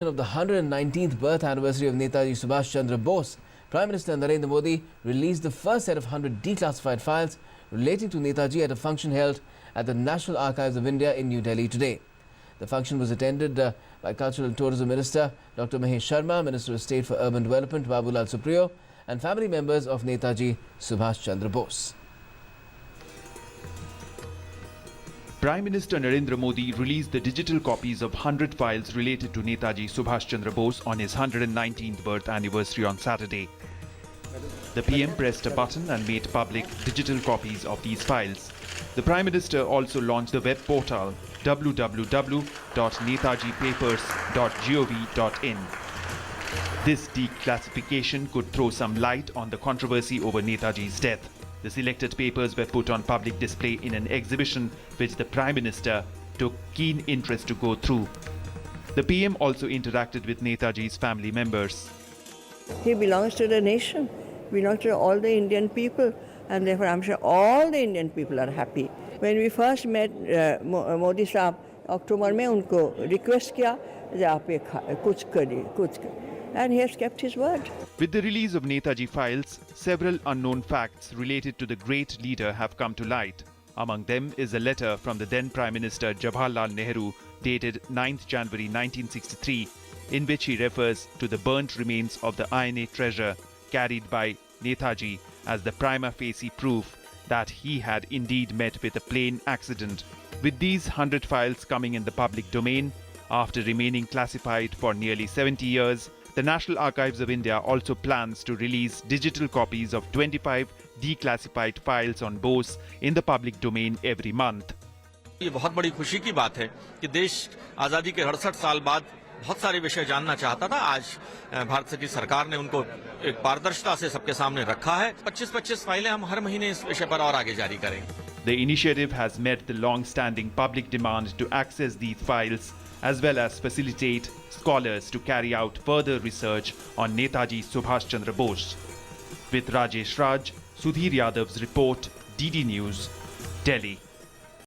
Of the 119th birth anniversary of Netaji Subhash Chandra Bose, Prime Minister Narendra Modi released the first set of 100 declassified files relating to Netaji at a function held at the National Archives of India in New Delhi today. The function was attended by Cultural and Tourism Minister Dr. Mahesh Sharma, Minister of State for Urban Development Babulal Supriyo, and family members of Netaji Subhash Chandra Bose. Prime Minister Narendra Modi released the digital copies of 100 files related to Netaji Subhash Chandra Bose on his 119th birth anniversary on Saturday. The PM pressed a button and made public digital copies of these files. The Prime Minister also launched the web portal www.netajipapers.gov.in. This declassification could throw some light on the controversy over Netaji's death. The selected papers were put on public display in an exhibition which the Prime Minister took keen interest to go through. The PM also interacted with Netaji's family members. He belongs to the nation, belongs to all the Indian people, and therefore I'm sure all the Indian people are happy. When we first met Modi Saab, October में उनको request किया कि आप ये कुछ करिए, and he has kept his word. With the release of Netaji files, several unknown facts related to the great leader have come to light. Among them is a letter from the then Prime Minister Jawaharlal Nehru dated 9th January 1963, in which he refers to the burnt remains of the INA treasure carried by Netaji as the prima facie proof that he had indeed met with a plane accident. With these 100 files coming in the public domain, after remaining classified for nearly 70 years, the National Archives of India also plans to release digital copies of 25 declassified files on Bose in the public domain every month. ये बहुत बड़ी खुशी की बात है कि देश आजादी के 68 साल बाद बहुत सारे विषय जानना चाहता था। आज भारत की सरकार ने उनको एक पारदर्शिता से सबके सामने रखा है। 25-25 फाइलें हम हर महीने इस विषय पर और आगे जारी करेंगे। The initiative has met the long-standing public demand to access these files as well as facilitate scholars to carry out further research on Netaji Subhash Chandra Bose. With Rajesh Raj, Sudhir Yadav's report, DD News, Delhi.